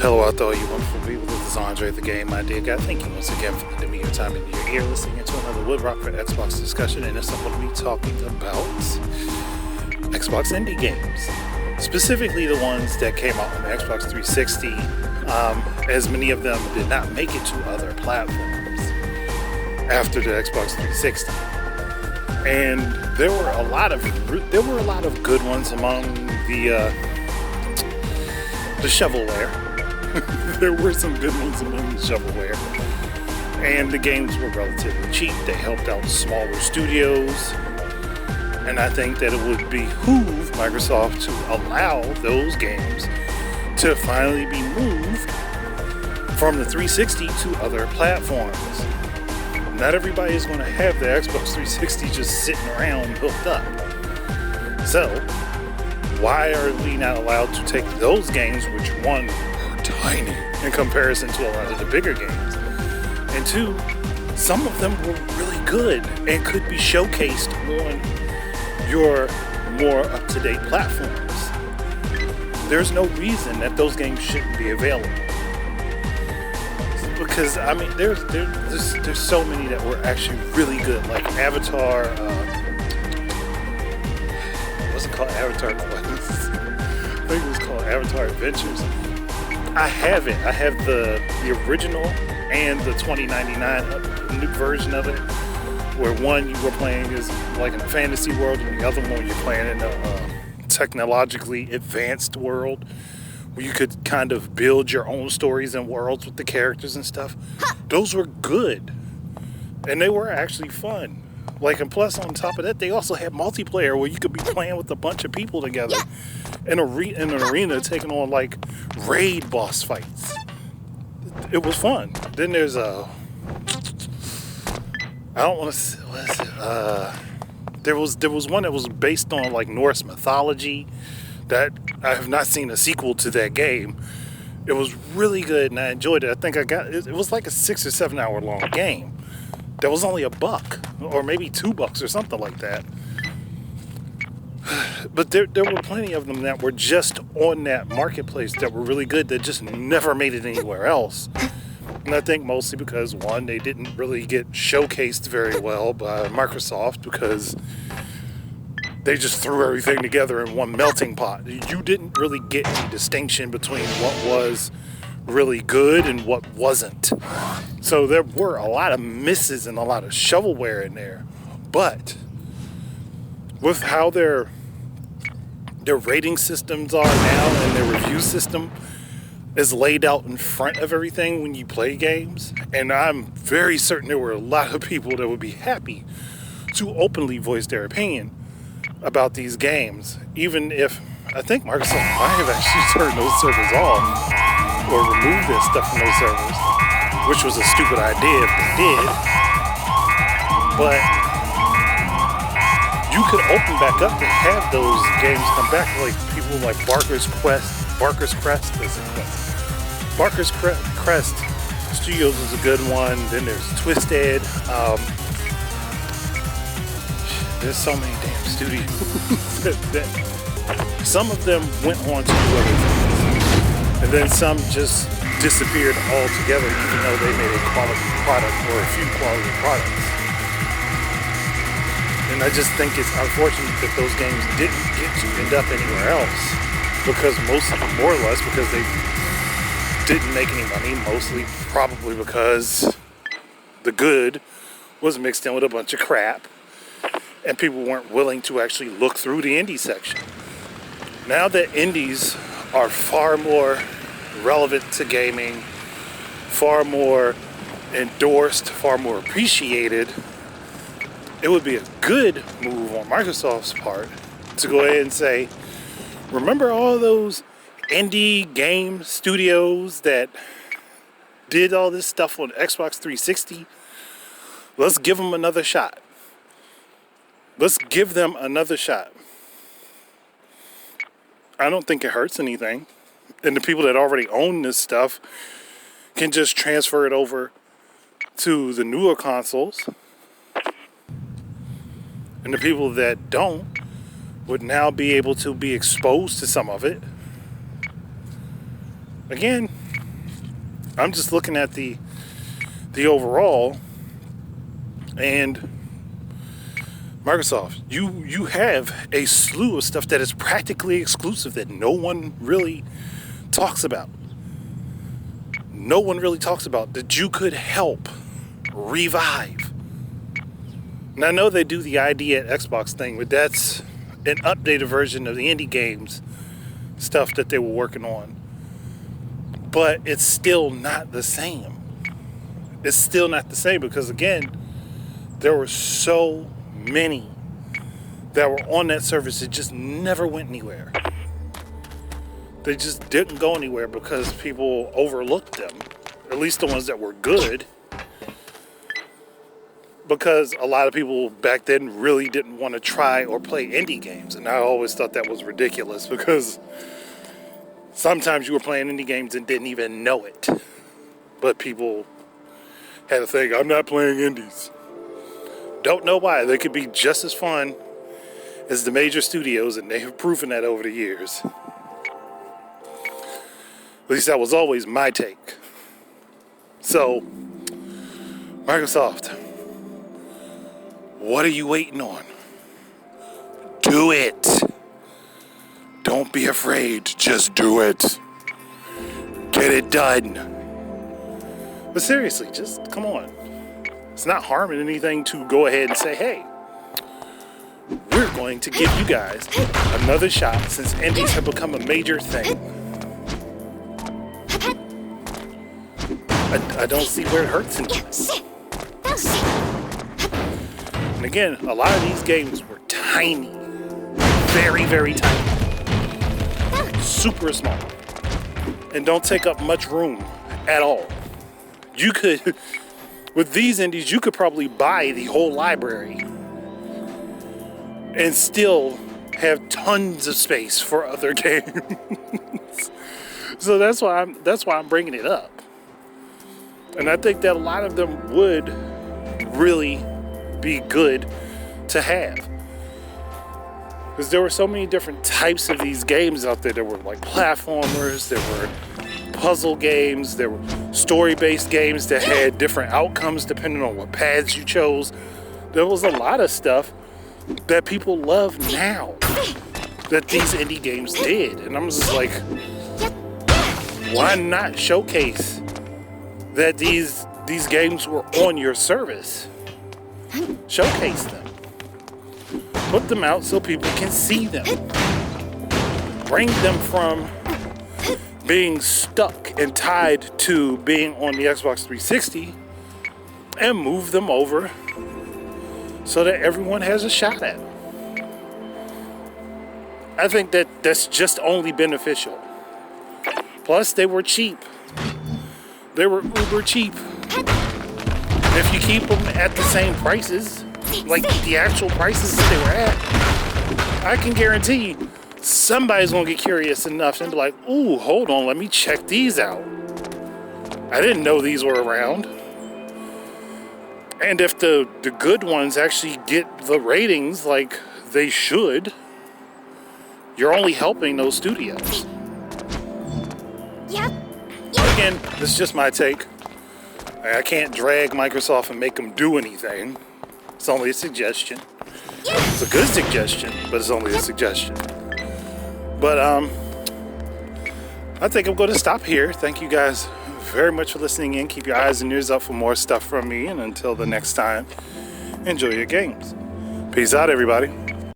Hello out there, you wonderful people. This is Andre, the Game Idea Guy. Thank you once again for giving me your time in your ear, listening to another Woodrock for Xbox discussion. And this I'm going to be talking about Xbox indie games, specifically the ones that came out on the Xbox 360, as many of them did not make it to other platforms after the Xbox 360. And there were a lot of good ones among the shovelware. There were some good ones among the shovelware, and the games were relatively cheap. They helped out smaller studios, and I think that it would behoove Microsoft to allow those games to finally be moved from the 360 to other platforms. Not everybody is going to have the Xbox 360 just sitting around hooked up. So, why are we not allowed to take those games, which one, are tiny in comparison to a lot of the bigger games, and two, some of them were really good and could be showcased on your more up-to-date platforms. There's no reason that those games shouldn't be available. Because, I mean, there's so many that were actually really good, like Avatar, it wasn't called Avatar Quest, I think it was called Avatar Adventures. I have it. I have the original and the 2099 new version of it, where one you were playing is like in a fantasy world, and the other one you're playing in a technologically advanced world, where you could kind of build your own stories and worlds with the characters and stuff. Those were good, and they were actually fun. Like, and plus on top of that, they also had multiplayer where you could be playing with a bunch of people together in an arena, taking on like raid boss fights. It was fun. Then there's I don't want to. What is it? There was one that was based on like Norse mythology. That I have not seen a sequel to that game. It was really good and I enjoyed it. I think it was like a 6 or 7 hour long game. That was only $1 or maybe $2 or something like that. But there were plenty of them that were just on that marketplace that were really good that just never made it anywhere else. And I think mostly because, one, they didn't really get showcased very well by Microsoft because they just threw everything together in one melting pot. You didn't really get any distinction between what was really good and what wasn't. So there were a lot of misses and a lot of shovelware in there. But with how their rating systems are now and their review system is laid out in front of everything when you play games, and I'm very certain there were a lot of people that would be happy to openly voice their opinion about these games, even if I think Microsoft might have actually turned those servers off or removed their stuff from those servers, which was a stupid idea if they did. But you could open back up to have those games come back, like people like Barker's Crest Studios is a good one. Then there's Twisted. There's so many damn studios that some of them went on to do other things, and then some just disappeared altogether, even though they made a quality product or a few quality products. And I just think it's unfortunate that those games didn't get to end up anywhere else, because more or less because they didn't make any money, mostly probably because the good was mixed in with a bunch of crap, and people weren't willing to actually look through the indie section. Now that indies are far more relevant to gaming, far more endorsed, far more appreciated, it would be a good move on Microsoft's part to go ahead and say, remember all those indie game studios that did all this stuff on Xbox 360? Let's give them another shot. Let's give them another shot. I don't think it hurts anything. And the people that already own this stuff can just transfer it over to the newer consoles. And the people that don't would now be able to be exposed to some of it. Again, I'm just looking at the overall, and Microsoft, you have a slew of stuff that is practically exclusive that no one really talks about. No one really talks about that you could help revive. And I know they do the ID at Xbox thing, but that's an updated version of the indie games stuff that they were working on. But it's still not the same. It's still not the same because, again, there were so many that were on that service that just never went anywhere. They just didn't go anywhere because people overlooked them. At least the ones that were good. Because a lot of people back then really didn't want to try or play indie games. And I always thought that was ridiculous because sometimes you were playing indie games and didn't even know it. But people had to think, I'm not playing indies. Don't know why. They could be just as fun as the major studios, and they have proven that over the years. At least that was always my take. So, Microsoft, what are you waiting on? Do it. Don't be afraid. Just do it. Get it done. But seriously, just come on. It's not harming anything to go ahead and say, hey, we're going to give you guys another shot since indies have become a major thing. I don't see where it hurts anyone. And again, a lot of these games were tiny. Very, very tiny. Super small. And don't take up much room at all. You could, with these indies, you could probably buy the whole library and still have tons of space for other games. So that's why I'm bringing it up. And I think that a lot of them would really be good to have. Because there were so many different types of these games out there. There were like platformers, there were puzzle games, there were story-based games that had different outcomes depending on what paths you chose. There was a lot of stuff that people love now that these indie games did. And I'm just like, why not showcase that these games were on your service? Showcase them. Put them out so people can see them. Bring them from being stuck and tied to being on the Xbox 360 and move them over so that everyone has a shot at them. I think that's just only beneficial. Plus, they were cheap. They were uber cheap. If you keep them at the same prices, like the actual prices that they were at, I can guarantee somebody's gonna get curious enough and be like, ooh, hold on, let me check these out. I didn't know these were around. And if the good ones actually get the ratings like they should, you're only helping those studios. Yep. Again, this is just my take. I can't drag Microsoft and make them do anything. It's only a suggestion. It's a good suggestion, but it's only a suggestion. But I think I'm going to stop here. Thank you guys very much for listening in. Keep your eyes and ears up for more stuff from me. And until the next time, enjoy your games. Peace out, everybody.